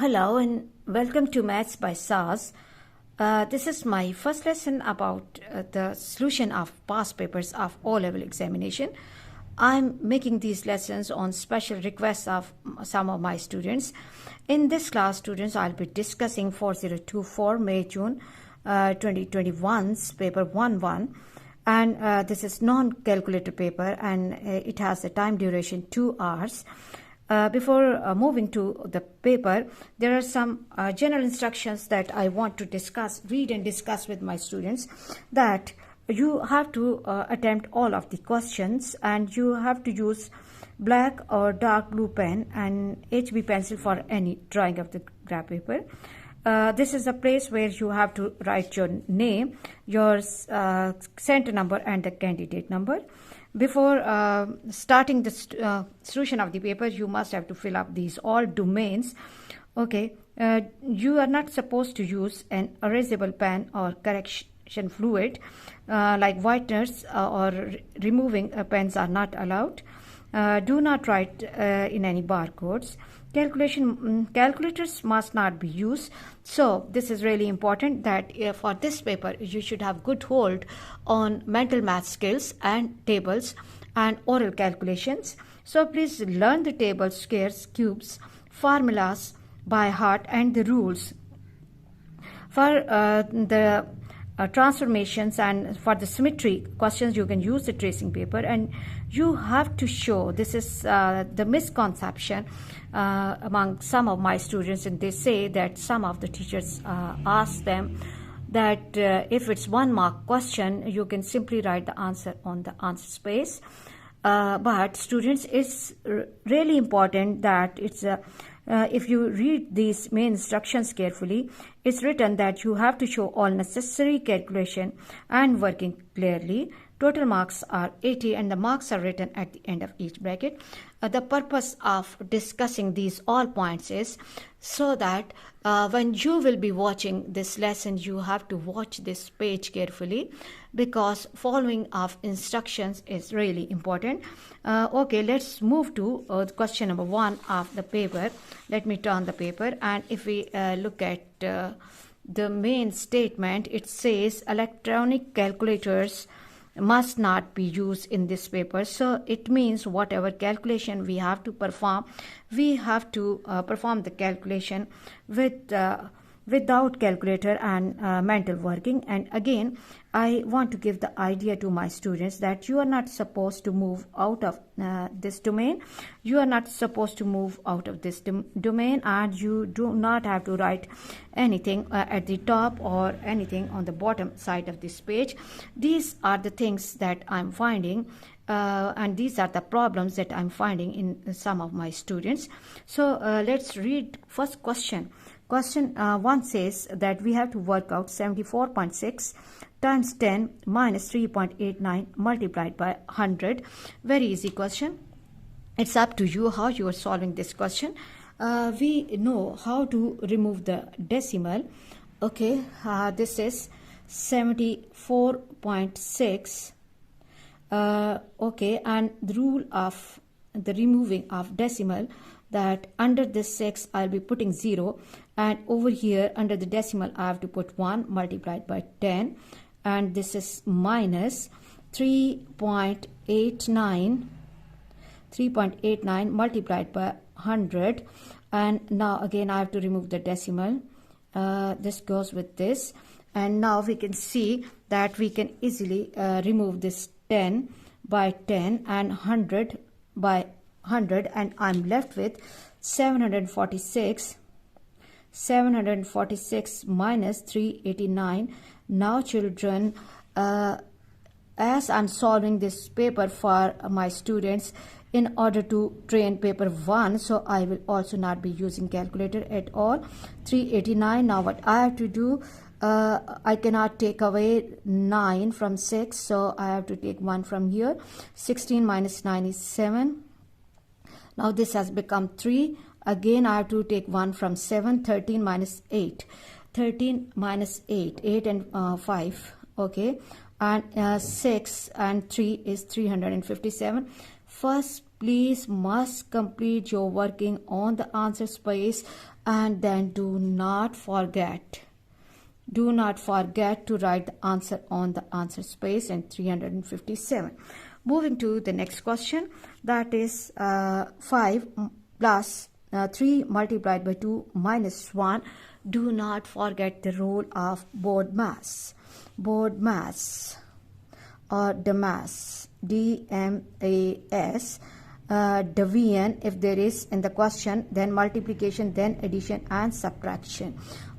Hello and welcome to Maths by SAS. This is my first lesson about the solution of past papers of O-level examination. I'm making these lessons on special requests of some of my students. In this class, students, I'll be discussing 4024 May-June 2021's paper 1-1. And this is non-calculator paper and it has a time duration 2 hours. Before moving to the paper, there are some general instructions that I want to read and discuss with my students, that you have to attempt all of the questions and you have to use black or dark blue pen and HB pencil for any drawing of the graph paper. This is a place where you have to write your name, your center number and the candidate number. Before starting the solution of the paper, you must have to fill up these all domains. Okay, you are not supposed to use an erasable pen or correction fluid like whiteners or removing pens are not allowed. Do not write in any barcodes. Calculators must not be used. So this is really important that for this paper you should have good hold on mental math skills and tables and oral calculations. So please learn the tables, squares, cubes, formulas by heart and the rules. For the transformations and for the symmetry questions, you can use the tracing paper, and you have to show, this is the misconception among some of my students, and they say that some of the teachers ask them that if it's 1 mark question, you can simply write the answer on the answer space. But students, it's really important that it's if you read these main instructions carefully, it's written that you have to show all necessary calculation and working clearly. Total marks are 80 and the marks are written at the end of each bracket. The purpose of discussing these all points is so that when you will be watching this lesson, you have to watch this page carefully, because following of instructions is really important. Okay, let's move to question number 1 of the paper. Let me turn the paper, and if we look at the main statement, it says electronic calculators must not be used in this paper. So it means whatever calculation we have to perform, we have to perform the calculation without calculator and mental working. And again, I want to give the idea to my students that you are not supposed to move out of this domain. You are not supposed to move out of this domain, and you do not have to write anything at the top or anything on the bottom side of this page. These are the things that I'm finding, and these are the problems that I'm finding in some of my students. So let's read first question. Question 1 says that we have to work out 74.6 times 10 minus 3.89 multiplied by 100. Very easy question. It's up to you how you are solving this question. We know how to remove the decimal. Okay, this is 74.6. Okay, and the rule of the removing of decimal, that under this 6 I'll be putting 0, and over here under the decimal I have to put 1 multiplied by 10, and this is minus 3.89 multiplied by 100, and now again I have to remove the decimal. This goes with this, and now we can see that we can easily remove this 10 by 10 and 100 by 100, and I'm left with 746 minus 389. Now children, as I'm solving this paper for my students in order to train paper 1, so I will also not be using calculator at all. 389, now what I have to do, I cannot take away 9 from 6, so I have to take 1 from here. 16 minus 9 is 7. Now this has become 3. Again I have to take 1 from 7. 13 minus 8. 13 minus 8. 8 and 5. Okay. and 6 and 3 is 357. First, please must complete your working on the answer space, and then do not forget to write the answer on the answer space in 357. Moving to the next question, that is 5 plus 3 multiplied by 2 minus 1. Do not forget the rule of board mass or DMAS, DMAS. Division, if there is in the question, then multiplication, then addition and subtraction.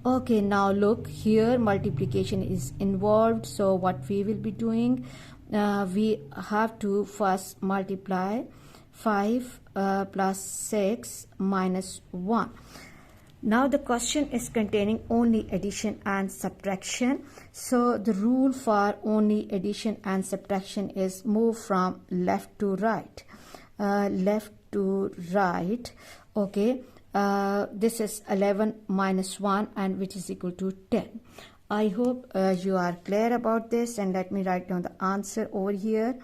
Okay, now look here, multiplication is involved. So what we will be doing, we have to first multiply 5 plus 6 minus 1. Now the question is containing only addition and subtraction. So the rule for only addition and subtraction is move from left to right. Okay, this is 11 minus 1, and which is equal to 10. I hope you are clear about this, and let me write down the answer over here.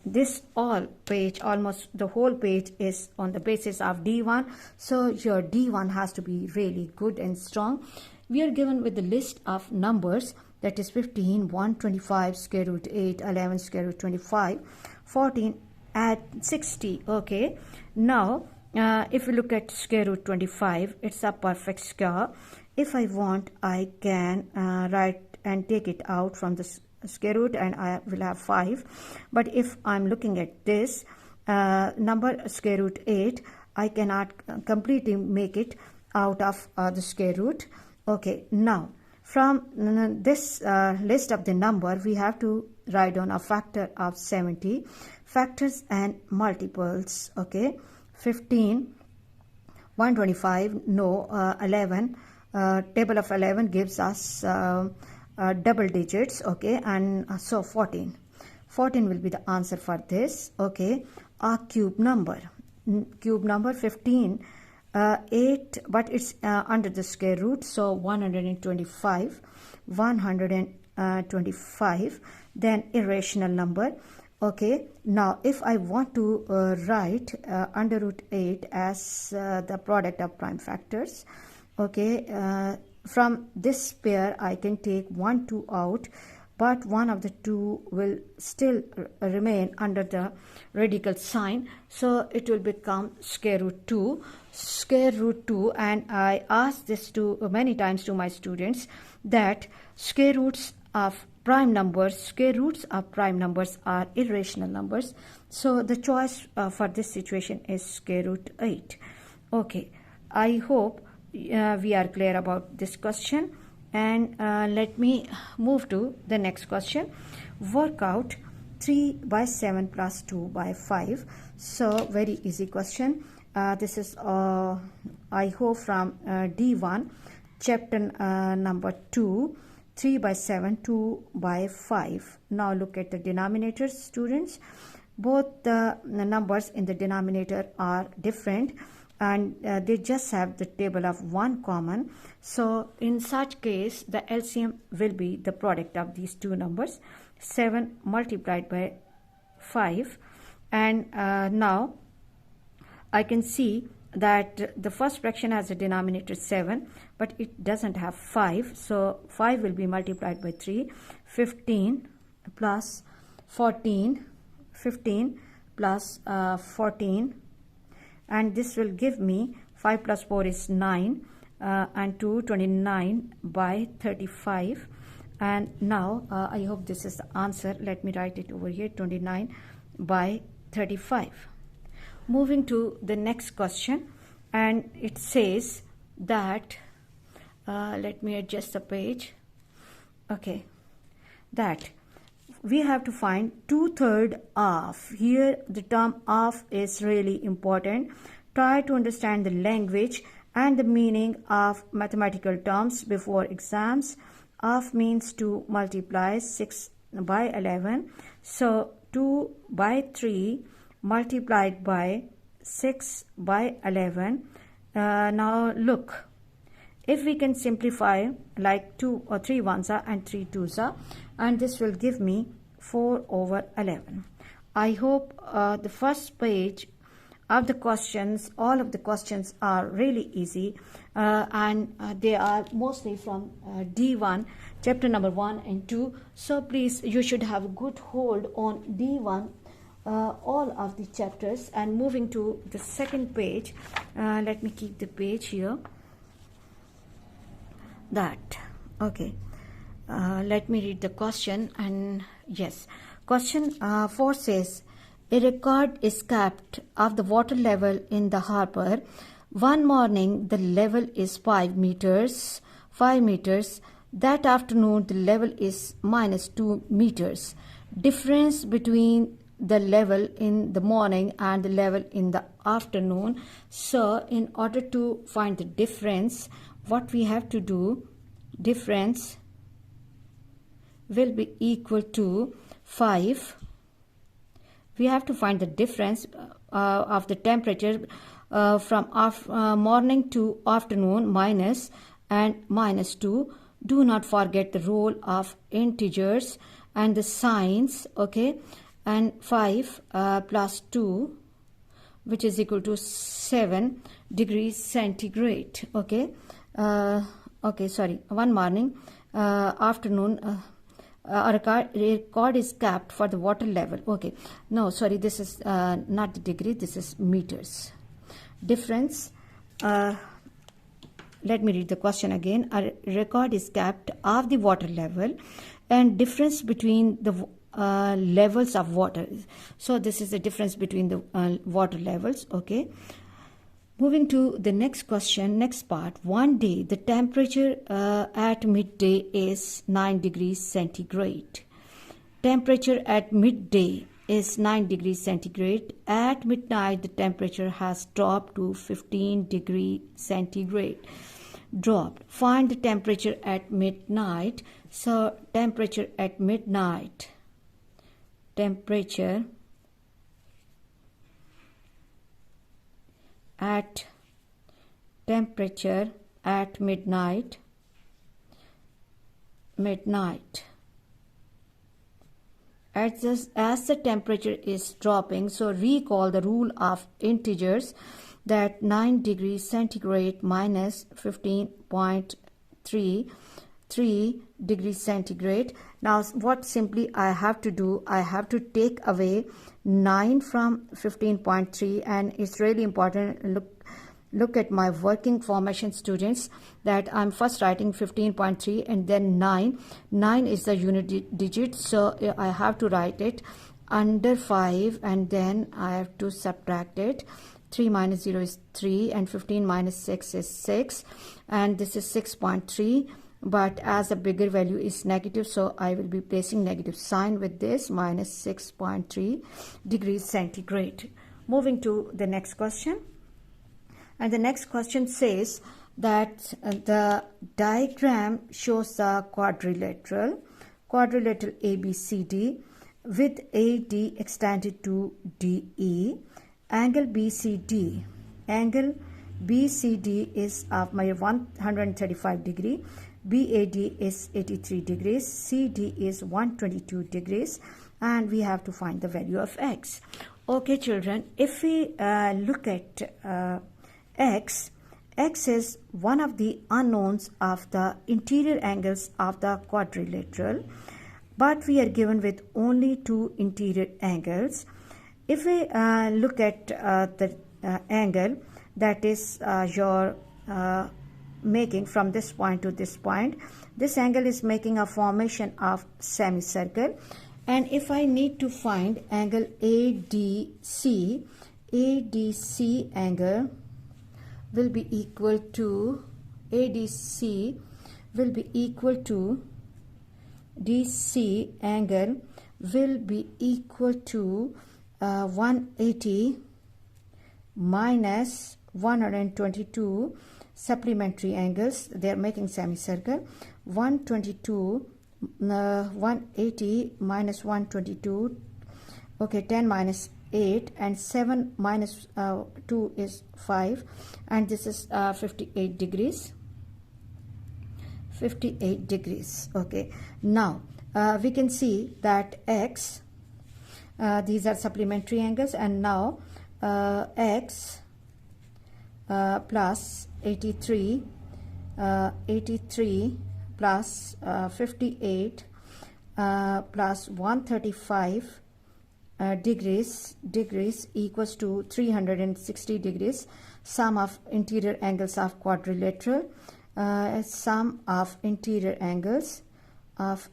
This almost the whole page is on the basis of D1, so your D1 has to be really good and strong. We are given with the list of numbers, that is 15, 125, square root 8, 11, square root 25, 14, at 60. Okay, now if you look at square root 25, it's a perfect square. If I want, I can write and take it out from the square root, and I will have 5. But if I'm looking at this number square root 8, I cannot completely make it out of the square root. Okay, now from this list of the number, we have to write down a factor of 70, factors and multiples. Okay, 15, 125, no, 11, table of 11 gives us double digits. Okay, and so 14 will be the answer for this. Okay, a cube number 15, 8, but it's under the square root, so 125, then irrational number. Okay, now if I want to write under root 8 as the product of prime factors, okay, from this pair I can take 1, 2 out, but one of the two will still remain under the radical sign, so it will become square root 2. And I ask this to many times to my students, that square roots of prime numbers are irrational numbers, so the choice for this situation is square root 8. Okay, I hope we are clear about this question, and let me move to the next question. Work out 3 by 7 plus 2 by 5. So very easy question. This is I hope from D1 chapter number 2, 3 by 7, 2 by 5. Now look at the denominators, students. Both the numbers in the denominator are different, and they just have the table of 1 common. So in such case, the LCM will be the product of these two numbers, 7 multiplied by 5. And now I can see that the first fraction has a denominator 7, but it doesn't have 5. So 5 will be multiplied by 3. 15 plus 14, 15 plus 14, and this will give me 5 plus 4 is 9, and 2, 29 by 35. And now I hope this is the answer. Let me write it over here, 29 by 35. Moving to the next question, and it says that let me adjust the page. Okay, that we have to find 2/3 of. Here the term of is really important. Try to understand the language and the meaning of mathematical terms before exams. Of means to multiply 6 by 11. So 2 by 3 multiplied by 6 by 11. Now look, if we can simplify like 2 or 3 ones are and 3 twos are, and this will give me 4/11. I hope the first page of the questions, all of the questions are really easy, and they are mostly from D1, chapter number 1 and 2. So please, you should have a good hold on D1, all of the chapters. And moving to the second page, let me keep the page here. That, okay. Let me read the question. And yes, question 4 says, a record is kept of the water level in the harbor. One morning the level is 5 meters. That afternoon the level is -2 meters. Difference between the level in the morning and the level in the afternoon. So in order to find the difference, what we have to do, difference will be equal to 5. We have to find the difference of the temperature from morning to afternoon, minus and -2. Do not forget the role of integers and the signs, okay? And 5 plus 2, which is equal to 7 degrees centigrade, okay? Okay, sorry, one morning, afternoon, a record is kept for the water level. Okay, no, sorry, this is not the degree, this is meters. Difference, let me read the question again. A record is kept of the water level and difference between the levels of water. So this is the difference between the water levels, okay. Moving to the next question, next part. One day, the temperature at midday is 9 degrees centigrade. Temperature at midday is 9 degrees centigrade. At midnight, the temperature has dropped to 15 degrees centigrade. Dropped. Find the temperature at midnight. So, temperature at midnight. Temperature at midnight. As the temperature is dropping, so recall the rule of integers, that 9 degrees centigrade minus 15.33 degrees centigrade. Now what simply I have to do, I have to take away 9 from 15.3, and it's really important. Look at my working formation, students, that I'm first writing 15.3 and then 9. 9 is the unit digit, so I have to write it under 5 and then I have to subtract it. 3 minus 0 is 3 and 15 minus 6 is 6, and this is 6.3. But as the bigger value is negative, so I will be placing negative sign with this, minus 6.3 degrees centigrade. Moving to the next question. And the next question says that the diagram shows the quadrilateral ABCD with AD extended to DE. Angle BCD is of my 135 degree. BAD is 83 degrees, CD is 122 degrees, and we have to find the value of x. Okay, children, if we look at x is one of the unknowns of the interior angles of the quadrilateral, but we are given with only 2 interior angles. If we look at the angle that is your making from this point to this point, this angle is making a formation of semicircle. And if I need to find angle ADC angle will be equal to DC angle will be equal to 180 minus 122 supplementary angles. They are making semicircle. 180 minus 122, okay, 10 minus 8, and 7 minus 2 is 5, and this is 58 degrees. Okay, now we can see that x, these are supplementary angles, and now x plus 83 plus 58 plus 135 degrees equals to 360 degrees. Sum of interior angles of quadrilateral, sum of interior angles of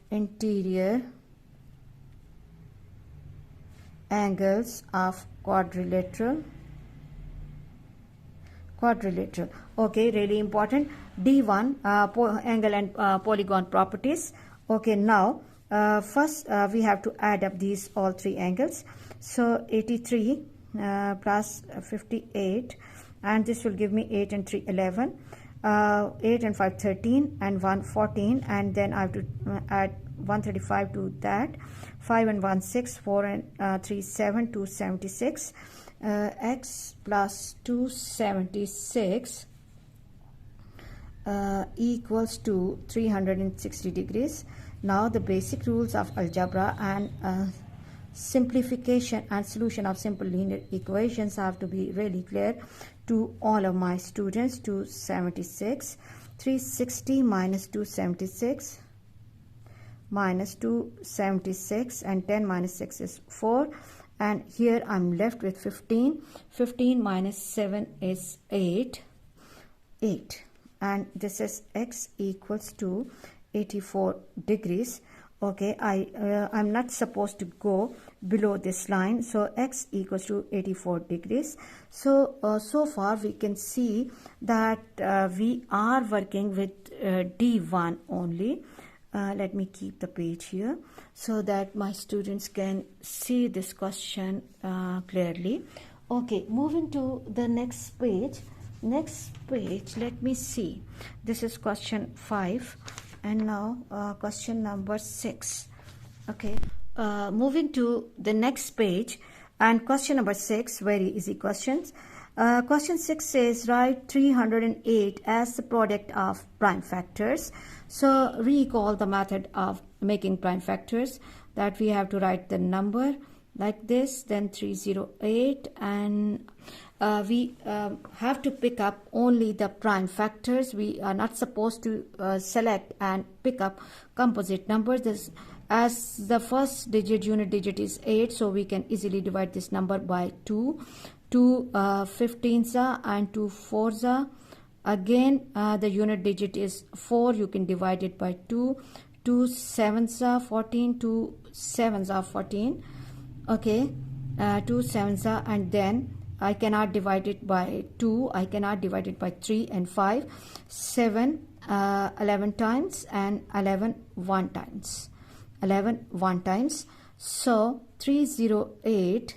quadrilateral. Okay, really important. D1 angle and polygon properties. Okay, now first we have to add up these all three angles. So 83 plus 58, and this will give me 8 and 3 11, 8 and 5 13, and 1 14, and then I have to add 135 to that. 5 and 1 6, 4 and 3 7, 276. X plus 276 equals to 360 degrees. Now the basic rules of algebra and simplification and solution of simple linear equations have to be really clear to all of my students. 276, 360 minus 276 minus 276, and 10 minus 6 is 4, and here I'm left with 15. 15 minus 7 is 8, and this is x equals to 84 degrees. Okay, I'm not supposed to go below this line, so x equals to 84 degrees. So so far we can see that we are working with D1 only. Let me keep the page here so that my students can see this question clearly. Okay, moving to the next page. Let me see. This is question 5, and now question number 6. Okay, moving to the next page, and question number 6, very easy questions. Question 6 says write 308 as the product of prime factors. So recall the method of making prime factors, that we have to write the number like this, then 308, and we have to pick up only the prime factors. We are not supposed to select and pick up composite numbers. This, as the first unit digit is 8, so we can easily divide this number by 2. 2 15s and 2 4s. Again, the unit digit is 4. You can divide it by 2. 2 7s are 14. 2 7s are 14. Okay, 2 7s are, and then I cannot divide it by 2. I cannot divide it by 3 and 5. 7 11 times, and 11 1 times. 11 1 times. So 308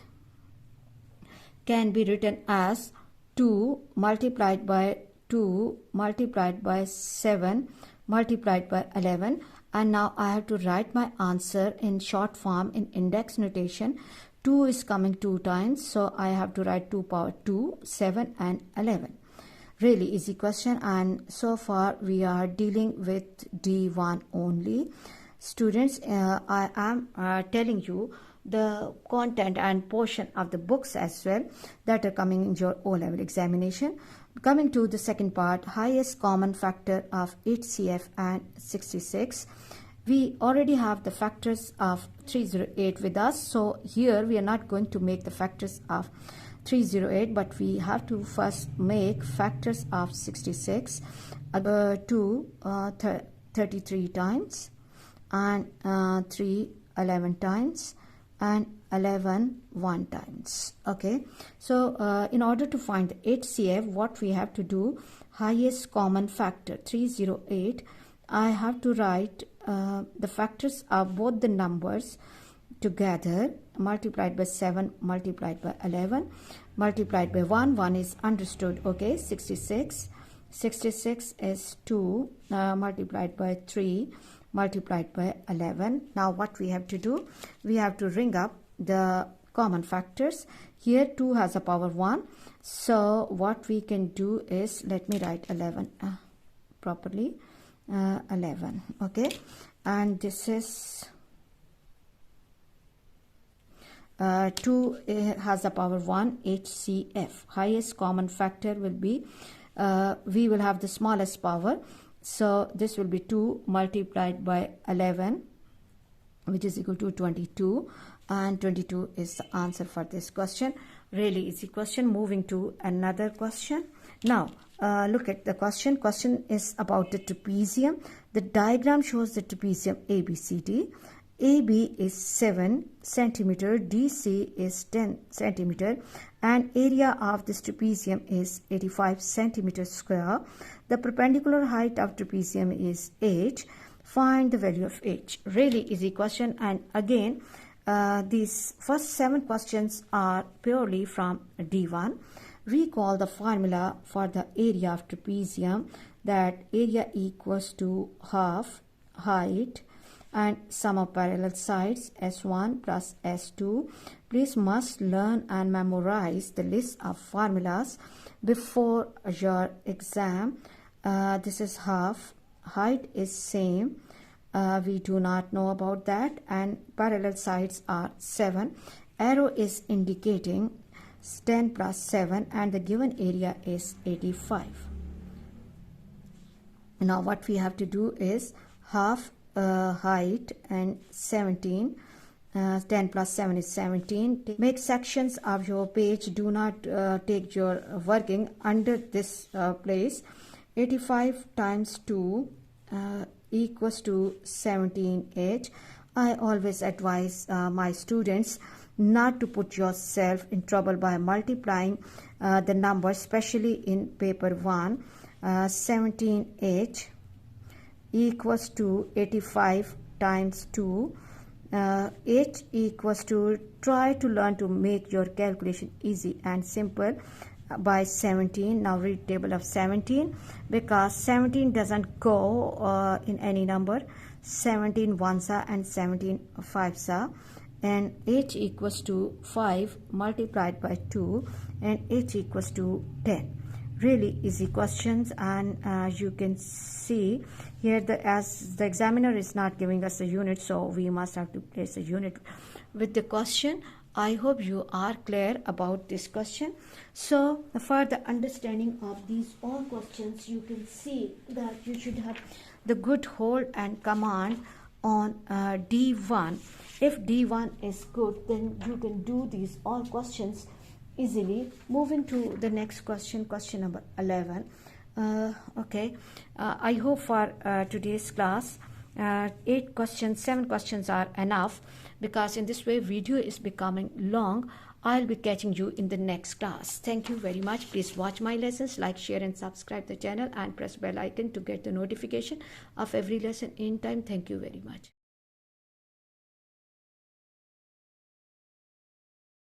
can be written as 2 multiplied by 2 multiplied by 7 multiplied by 11, and now I have to write my answer in short form in index notation. 2 is coming 2 times, so I have to write 2 power 2, 7 and 11. Really easy question, and so far we are dealing with D1 only. Students, I am telling you the content and portion of the books as well that are coming in your O-level examination. Coming to the second part, highest common factor of HCF and 66. We already have the factors of 308 with us, so here we are not going to make the factors of 308, but we have to first make factors of 66 33 times, and 3 11 times, and 11 1 times. Okay, so in order to find the HCF, what we have to do, highest common factor 308, I have to write the factors of both the numbers together, multiplied by 7 multiplied by 11 multiplied by 1 is understood. Okay, 66 is 2 multiplied by 3 multiplied by 11. Now what we have to do, we have to ring up the common factors. Here 2 has a power 1, so what we can do is, let me write 11 properly. 11. Okay, and this is 2 has the power 1, HCF. Highest common factor will be, we will have the smallest power, so this will be 2 multiplied by 11, which is equal to 22, and 22 is the answer for this question. Really easy question. Moving to another question. Now look at the question. Question is about the trapezium. The diagram shows the trapezium ABCD. AB is 7 centimeter, DC is 10 centimeter, and area of this trapezium is 85 centimeters square. The perpendicular height of trapezium is h. Find the value of h. Really easy question, and again these first 7 questions are purely from D1. Recall the formula for the area of trapezium, that area equals to half height and sum of parallel sides S1 plus S2. Please must learn and memorize the list of formulas before your exam. This is half, height is same, we do not know about that, and parallel sides are 7. Arrow is indicating 10 plus 7, and the given area is 85. Now what we have to do is half height and 17, 10 plus 7 is 17. Make sections of your page. Do not take your working under this place. 85 times 2 equals to 17h. I always advise my students not to put yourself in trouble by multiplying the numbers, especially in paper 1. 17h equals to 85 times 2. H equals to, try to learn to make your calculation easy and simple by 17. Now read table of 17, because 17 doesn't go in any number. 17 ones are and 17 fives are, and h equals to 5 multiplied by 2, and h equals to 10. Really easy questions, and you can see here as the examiner is not giving us a unit, so we must have to place a unit with the question. I hope you are clear about this question. So for the understanding of these all questions, you can see that you should have the good hold and command on D1. If D1 is good, then you can do these all questions easily. Moving to the next question, question number 11. Okay, I hope for today's class 8 questions, 7 questions are enough, because in this way video is becoming long. I'll be catching you in the next class. Thank you very much. Please watch my lessons, like, share and subscribe the channel, and press bell icon to get the notification of every lesson in time. Thank you very much.